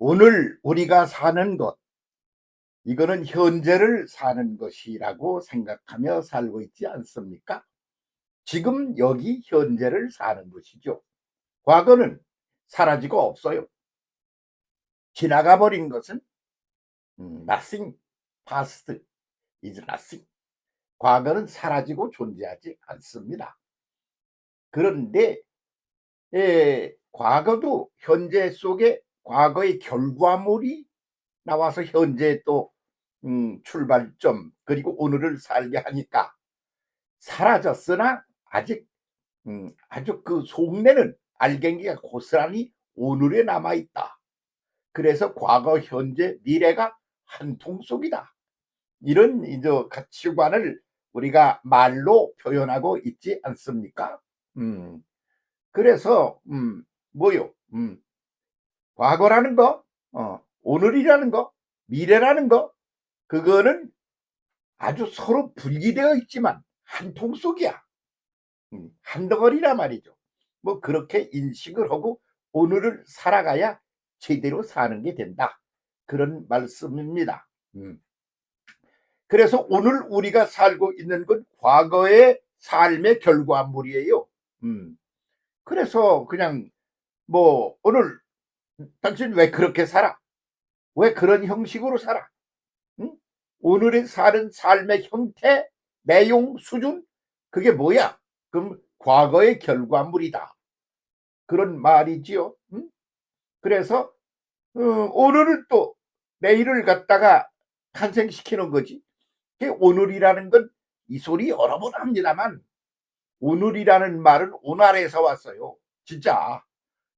오늘 우리가 사는 것, 이거는 현재를 사는 것이라고 생각하며 살고 있지 않습니까? 지금 여기 현재를 사는 것이죠. 과거는 사라지고 없어요. 지나가 버린 것은 nothing, past is nothing. 과거는 사라지고 존재하지 않습니다. 그런데 과거도 현재 속에 과거의 결과물이 나와서 현재 또 출발점 그리고 오늘을 살게 하니까 사라졌으나 아직 아주 그 속내는 알갱이가 고스란히 오늘에 남아 있다. 그래서 과거, 현재, 미래가 한 통 속이다. 이런 이제 가치관을 우리가 말로 표현하고 있지 않습니까? 그래서 뭐요? 과거라는 거, 오늘이라는 거, 미래라는 거, 그거는 아주 서로 분리되어 있지만 한 통 속이야. 한 덩어리란 말이죠. 뭐 그렇게 인식을 하고 오늘을 살아가야 제대로 사는 게 된다. 그런 말씀입니다. 그래서 오늘 우리가 살고 있는 건 과거의 삶의 결과물이에요. 그래서 그냥 뭐 오늘 당신 왜 그렇게 살아? 왜 그런 형식으로 살아? 응? 오늘의 사는 삶의 형태, 내용, 수준, 그게 뭐야? 그럼 과거의 결과물이다. 그런 말이지요. 응? 그래서 오늘을 또 내일을 갖다가 탄생시키는 거지. 오늘이라는 건 이 소리 여러 번 합니다만 오늘이라는 말은 오날에서 왔어요. 진짜.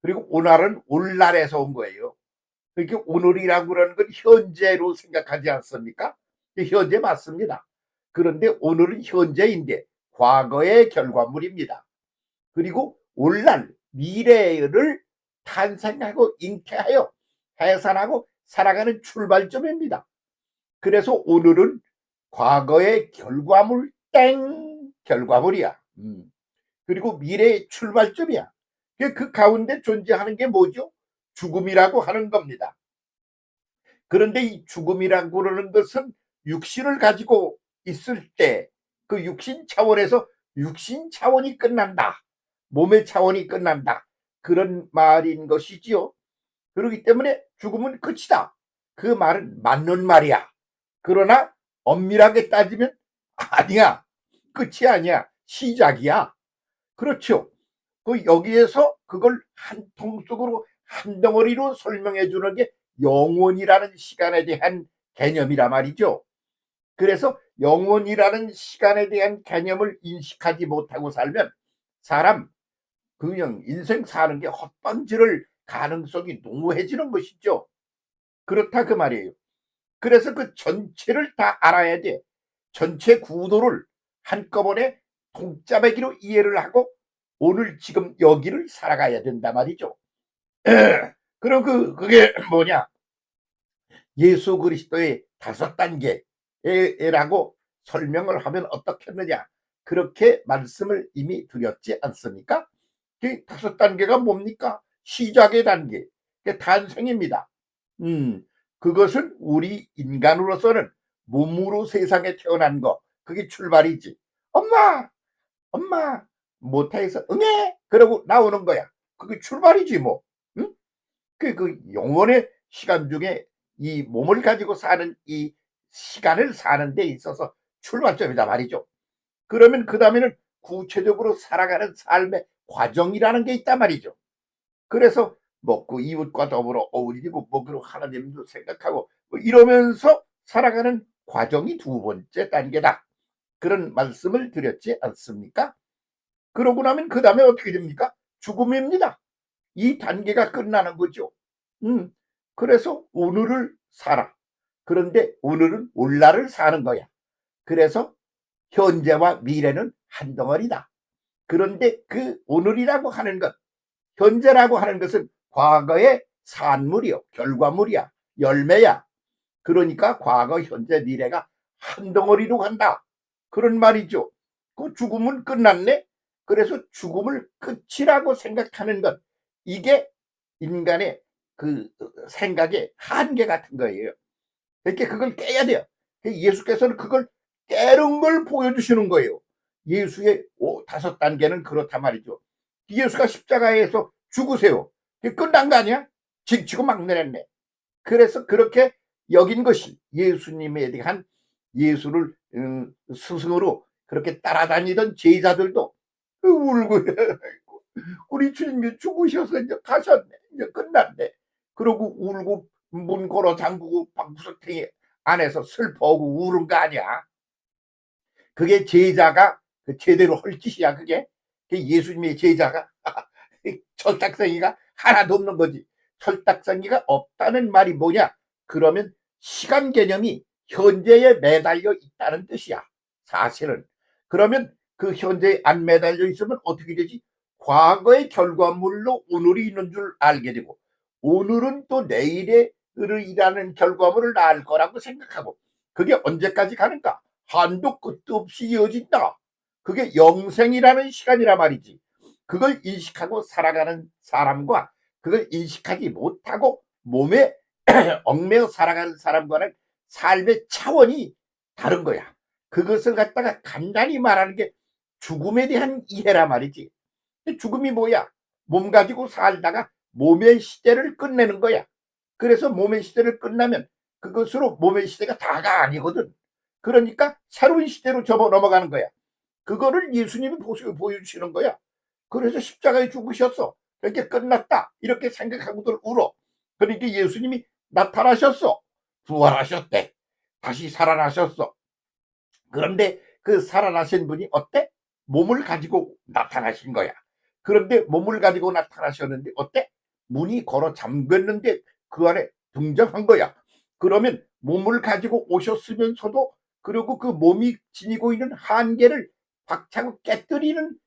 그리고 오날은 올날에서 온 거예요. 그러니까 오늘이라고 그러는 건 현재로 생각하지 않습니까? 현재 맞습니다. 그런데 오늘은 현재인데 과거의 결과물입니다. 그리고 올날 미래를 탄생하고 잉태하여 해산하고 살아가는 출발점입니다. 그래서 오늘은 과거의 결과물 땡 결과물이야. 그리고 미래의 출발점이야. 그 가운데 존재하는 게 뭐죠? 죽음이라고 하는 겁니다. 그런데 이 죽음이라고 그러는 것은 육신을 가지고 있을 때 그 육신 차원에서 육신 차원이 끝난다. 몸의 차원이 끝난다. 그런 말인 것이지요. 그렇기 때문에 죽음은 끝이다. 그 말은 맞는 말이야. 그러나 엄밀하게 따지면 아니야. 끝이 아니야. 시작이야. 그렇죠. 그 여기에서 그걸 한 통속으로 한 덩어리로 설명해 주는 게 영원이라는 시간에 대한 개념이라 말이죠. 그래서 영원이라는 시간에 대한 개념을 인식하지 못하고 살면 사람 그냥 인생 사는 게 헛방지를 가능성이 농후해지는 것이죠. 그렇다 그 말이에요. 그래서 그 전체를 다 알아야 돼. 전체 구도를 한꺼번에 통짜배기로 이해를 하고 오늘 지금 여기를 살아가야 된다 말이죠. 그럼 그게 뭐냐? 예수 그리스도의 5단계라고 설명을 하면 어떻겠느냐? 그렇게 말씀을 이미 드렸지 않습니까? 그 5단계가 뭡니까? 시작의 단계, 탄생입니다. 그것은 우리 인간으로서는 몸으로 세상에 태어난 거, 그게 출발이지. 엄마, 엄마, 모태에서 응애 그러고 나오는 거야. 그게 출발이지 뭐. 응? 그 영원의 시간 중에 이 몸을 가지고 사는 이 시간을 사는 데 있어서 출발점이다 말이죠. 그러면 그 다음에는 구체적으로 살아가는 삶의 과정이라는 게 있단 말이죠. 그래서 먹고 이웃과 더불어 어울리고 먹으로 하나님도 생각하고 뭐 이러면서 살아가는 과정이 두 번째 단계다. 그런 말씀을 드렸지 않습니까? 그러고 나면 그 다음에 어떻게 됩니까? 죽음입니다. 이 단계가 끝나는 거죠. 그래서 오늘을 살아. 그런데 오늘은 올날을 사는 거야. 그래서 현재와 미래는 한 덩어리다. 그런데 그 오늘이라고 하는 것, 현재라고 하는 것은 과거의 산물이요, 결과물이야, 열매야. 그러니까 과거, 현재, 미래가 한 덩어리로 간다. 그런 말이죠. 그 죽음은 끝났네. 그래서 죽음을 끝이라고 생각하는 것, 이게 인간의 그 생각의 한계 같은 거예요. 그러니까 그걸 깨야 돼요. 예수께서는 그걸 깨는 걸 보여주시는 거예요. 예수의 5단계는 그렇단 말이죠. 예수가 십자가에서 죽으세요. 그게 끝난 거 아니야? 지치고 막 내렸네. 그래서 그렇게 여긴 것이 예수님에 대한 예수를 스승으로 그렇게 따라다니던 제자들도 울고 우리 주님이 죽으셔서 이제 가셨네. 이제 끝났네. 그러고 울고 문 걸어 잠그고 방구석탱이 안에서 슬퍼하고 우는 거 아니야. 그게 제자가 제대로 할 짓이야. 그게 예수님의 제자가 철딱서니가 하나도 없는 거지. 철딱서니가 없다는 말이 뭐냐? 그러면 시간 개념이 현재에 매달려 있다는 뜻이야. 사실은. 그러면 그 현재에 안 매달려 있으면 어떻게 되지? 과거의 결과물로 오늘이 있는 줄 알게 되고, 오늘은 또 내일에 일하는 결과물을 낳을 거라고 생각하고, 그게 언제까지 가는가? 한도 끝도 없이 이어진다. 그게 영생이라는 시간이란 말이지. 그걸 인식하고 살아가는 사람과 그걸 인식하지 못하고 몸에 얽매여 살아가는 사람과는 삶의 차원이 다른 거야. 그것을 갖다가 간단히 말하는 게 죽음에 대한 이해란 말이지. 죽음이 뭐야? 몸 가지고 살다가 몸의 시대를 끝내는 거야. 그래서 몸의 시대를 끝나면 그것으로 몸의 시대가 다가 아니거든. 그러니까 새로운 시대로 접어 넘어가는 거야. 그거를 예수님이 보여주시는 거야. 그래서 십자가에 죽으셨어. 이렇게 끝났다. 이렇게 생각하고들 울어. 그러니까 예수님이 나타나셨어. 부활하셨대. 다시 살아나셨어. 그런데 그 살아나신 분이 어때? 몸을 가지고 나타나신 거야. 그런데 몸을 가지고 나타나셨는데 어때? 문이 걸어 잠겼는데 그 안에 등장한 거야. 그러면 몸을 가지고 오셨으면서도 그리고 그 몸이 지니고 있는 한계를 박차고 깨뜨린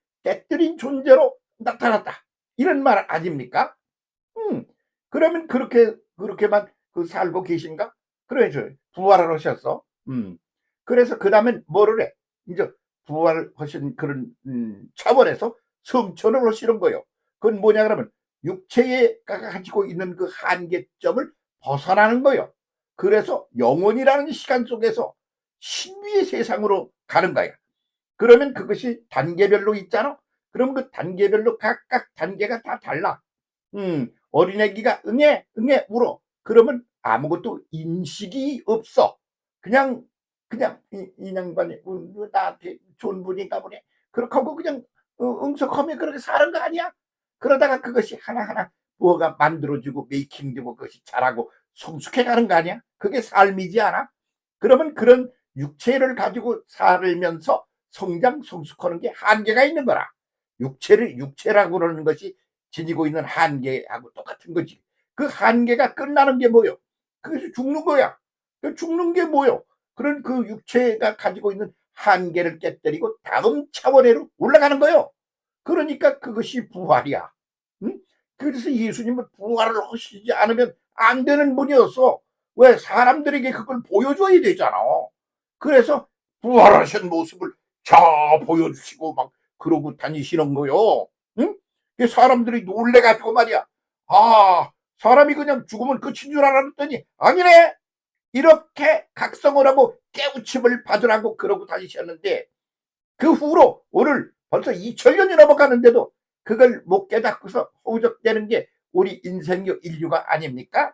존재로 나타났다. 이런 말 아닙니까? 그러면 그렇게만 살고 계신가? 그래서 부활을 하셨어. 그래서 그 다음엔 뭐를 해? 이제 부활하신 그런 차원에서 성천을 하시는 거예요. 그건 뭐냐 그러면 육체가 가지고 있는 그 한계점을 벗어나는 거예요. 그래서 영원이라는 시간 속에서 신비의 세상으로 가는 거야. 그러면 그것이 단계별로 있잖아. 그럼 그 단계별로 각각 단계가 다 달라. 어린애기가 응애 울어. 그러면 아무것도 인식이 없어. 그냥 이 양반이 나한테 좋은 분인가 보네. 그렇게 하고 그냥 응석하면 그렇게 사는 거 아니야? 그러다가 그것이 하나하나 뭐가 만들어지고 메이킹되고 그것이 자라고 성숙해가는 거 아니야? 그게 삶이지 않아? 그러면 그런 육체를 가지고 살면서 성장 성숙하는 게 한계가 있는 거라. 육체라고 그러는 것이 지니고 있는 한계하고 똑같은 거지. 그 한계가 끝나는 게 뭐요? 그것이 죽는 거야. 죽는 게 뭐요? 그런 그 육체가 가지고 있는 한계를 깨뜨리고 다음 차원으로 올라가는 거요. 그러니까 그것이 부활이야. 응? 그래서 예수님은 부활을 하시지 않으면 안 되는 분이었어. 왜? 사람들에게 그걸 보여줘야 되잖아. 그래서 부활하신 모습을 자 보여주시고 막 그러고 다니시는 거요. 응? 사람들이 놀래가지고 말이야. 아, 사람이 그냥 죽으면 끝인 줄 알았더니 아니네. 이렇게 각성을 하고 깨우침을 받으라고 그러고 다니셨는데 그 후로 오늘 벌써 2000년이 넘어가는데도 그걸 못 깨닫고서 허우적대는 게 우리 인생의 인류가 아닙니까?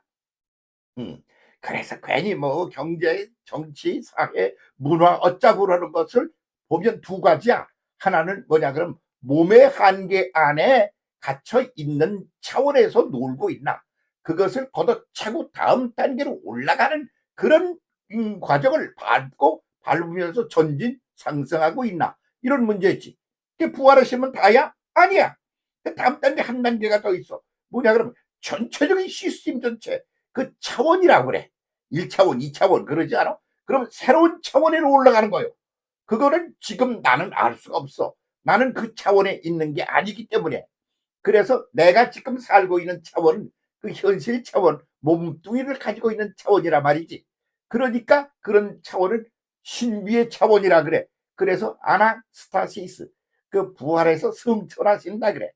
음. 그래서 괜히 뭐 경제, 정치, 사회, 문화 어쩌고 그러는 것을 보면 두 가지야. 하나는 뭐냐 그럼 몸의 한계 안에 갇혀 있는 차원에서 놀고 있나. 그것을 걷어차고 다음 단계로 올라가는 그런 과정을 밟으면서 전진 상승하고 있나. 이런 문제지. 부활하시면 다야? 아니야. 다음 단계 한 단계가 더 있어. 뭐냐 그러면 전체적인 시스템 전체 그 차원이라고 그래. 1차원, 2차원 그러지 않아? 그럼 새로운 차원으로 올라가는 거예요. 그거는 지금 나는 알 수가 없어. 나는 그 차원에 있는 게 아니기 때문에. 그래서 내가 지금 살고 있는 차원은 그 현실 차원, 몸뚱이를 가지고 있는 차원이란 말이지. 그러니까 그런 차원은 신비의 차원이라 그래. 그래서 아나스타시스, 그 부활해서 성천하신다 그래.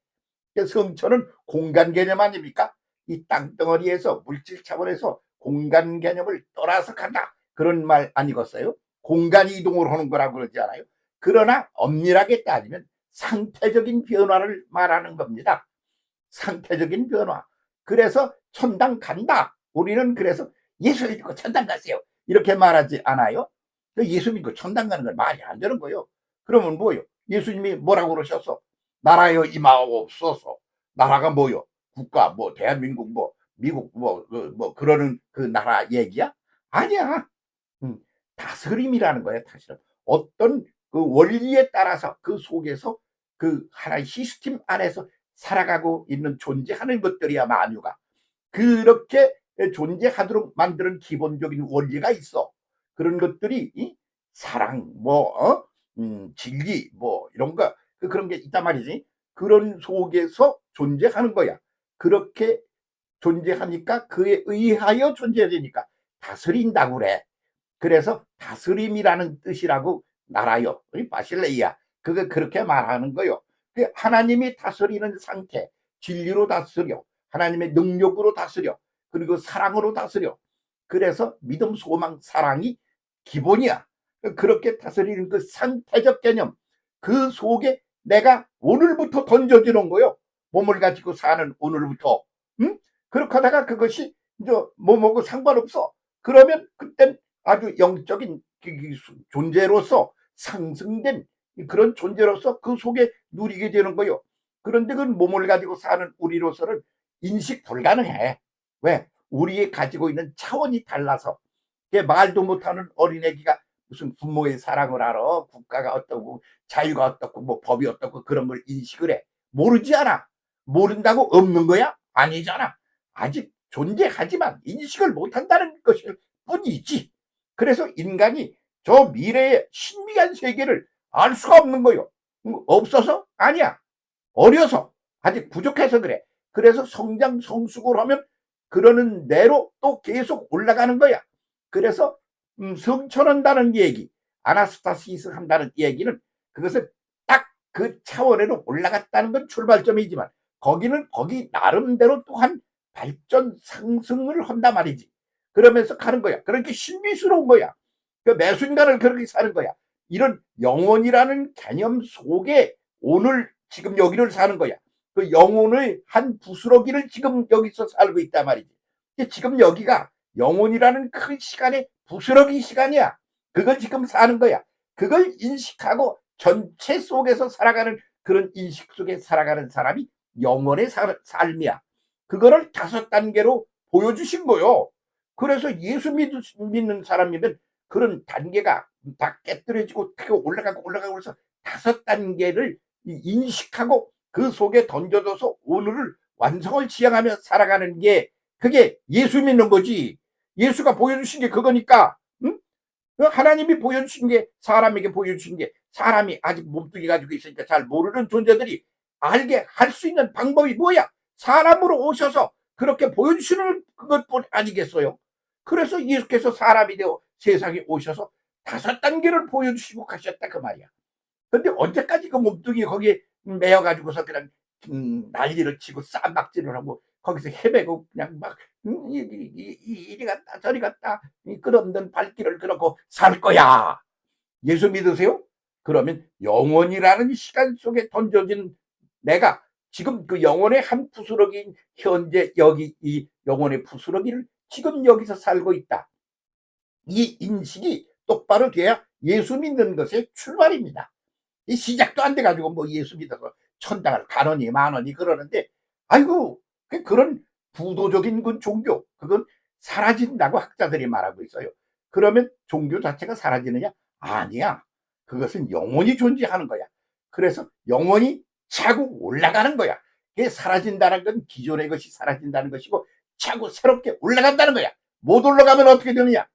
성천은 공간 개념 아닙니까? 이 땅덩어리에서 물질 차원에서 공간 개념을 떠나서 간다. 그런 말 아니겠어요? 공간 이동을 하는 거라고 그러지 않아요? 그러나 엄밀하게 따지면 상태적인 변화를 말하는 겁니다. 상태적인 변화. 그래서 천당 간다. 우리는 그래서 예수 믿고 천당 가세요. 이렇게 말하지 않아요? 예수 믿고 천당 가는 건 말이 안 되는 거예요. 그러면 뭐요? 예수님이 뭐라고 그러셨어? 나라여 임하옵소서. 나라가 뭐요? 국가 뭐 대한민국 뭐 미국 뭐 그러는 그 나라 얘기야? 아니야. 음, 다스림이라는 거야. 사실은 어떤 그 원리에 따라서 그 속에서 그 하나의 시스템 안에서 살아가고 있는 존재하는 것들이야 만유가. 그렇게 존재하도록 만드는 기본적인 원리가 있어. 그런 것들이 사랑 진리 뭐 이런 거 그런 게 있단 말이지. 그런 속에서 존재하는 거야. 그렇게 존재하니까 그에 의하여 존재되니까 다스린다고 그래. 그래서 다스림이라는 뜻이라고 나라요. 바실레이야. 그거 그렇게 말하는 거요. 하나님이 다스리는 상태, 진리로 다스려, 하나님의 능력으로 다스려, 그리고 사랑으로 다스려. 그래서 믿음, 소망, 사랑이 기본이야. 그렇게 다스리는 그 상태적 개념, 그 속에 내가 오늘부터 던져지는 거요. 몸을 가지고 사는 오늘부터. 응? 그렇게 하다가 그것이 이제 뭐고 상관없어. 그러면 그땐 아주 영적인 존재로서 상승된 그런 존재로서 그 속에 누리게 되는 거요. 그런데 그 몸을 가지고 사는 우리로서는 인식 불가능해. 왜? 우리의 가지고 있는 차원이 달라서. 말도 못하는 어린애기가 무슨 부모의 사랑을 알아? 국가가 어떻고 자유가 어떻고 뭐 법이 어떻고 그런 걸 인식을 해. 모르지 않아. 모른다고 없는 거야? 아니잖아. 아직 존재하지만 인식을 못한다는 것일 뿐이지. 그래서 인간이 저 미래의 신비한 세계를 알 수가 없는 거요. 없어서? 아니야. 어려서. 아직 부족해서 그래. 그래서 성장 성숙을 하면 그러는 대로 또 계속 올라가는 거야. 그래서 성천한다는 얘기, 아나스타시스 한다는 얘기는 그것은 딱 그 차원으로 올라갔다는 건 출발점이지만 거기는 거기 나름대로 또한 발전 상승을 한단 말이지. 그러면서 가는 거야. 그렇게 신비스러운 거야. 그 매순간을 그렇게 사는 거야. 이런 영혼이라는 개념 속에 오늘 지금 여기를 사는 거야. 그 영혼의 한 부스러기를 지금 여기서 살고 있단 말이지. 지금 여기가 영혼이라는 큰 시간의 부스러기 시간이야. 그걸 지금 사는 거야. 그걸 인식하고 전체 속에서 살아가는 그런 인식 속에 살아가는 사람이 영혼의 삶이야. 그거를 5단계로 보여주신 거요. 그래서 예수 믿는 사람이면 그런 단계가 다 깨뜨려지고 올라가고 해서 5단계를 인식하고 그 속에 던져져서 오늘을 완성을 지향하며 살아가는 게 그게 예수 믿는 거지. 예수가 보여주신 게 그거니까. 응? 하나님이 보여주신 게 사람에게 보여주신 게 사람이 아직 몸뚱이 가지고 있으니까 잘 모르는 존재들이 알게 할 수 있는 방법이 뭐야? 사람으로 오셔서 그렇게 보여주시는 그것뿐 아니겠어요? 그래서 예수께서 사람이 되어 세상에 오셔서 5단계를 보여주시고 가셨다 그 말이야. 근데 언제까지 그 몸뚱이 거기에 매여가지고서 그냥 난리를 치고 쌈박질을 하고 거기서 헤매고 그냥 막 이리 갔다 저리 갔다 끝없는 발길을 그렇고 살 거야. 예수 믿으세요? 그러면 영원이라는 시간 속에 던져진 내가 지금 그 영혼의 한 부스러기인 현재 여기 이 영혼의 부스러기를 지금 여기서 살고 있다. 이 인식이 똑바로 돼야 예수 믿는 것의 출발입니다. 이 시작도 안 돼가지고 뭐 예수 믿어서 천당을 가느니 마느니 그러는데 아이고 그런 부도적인 그 종교 그건 사라진다고 학자들이 말하고 있어요. 그러면 종교 자체가 사라지느냐? 아니야. 그것은 영원히 존재하는 거야. 그래서 영원히 차고 올라가는 거야. 그게 사라진다는 건 기존의 것이 사라진다는 것이고 차고 새롭게 올라간다는 거야. 못 올라가면 어떻게 되느냐?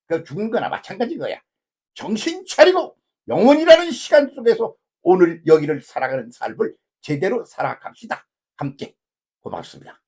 그 죽는 거나 마찬가지인 거야. 정신 차리고 영원이라는 시간 속에서 오늘 여기를 살아가는 삶을 제대로 살아갑시다. 함께 고맙습니다.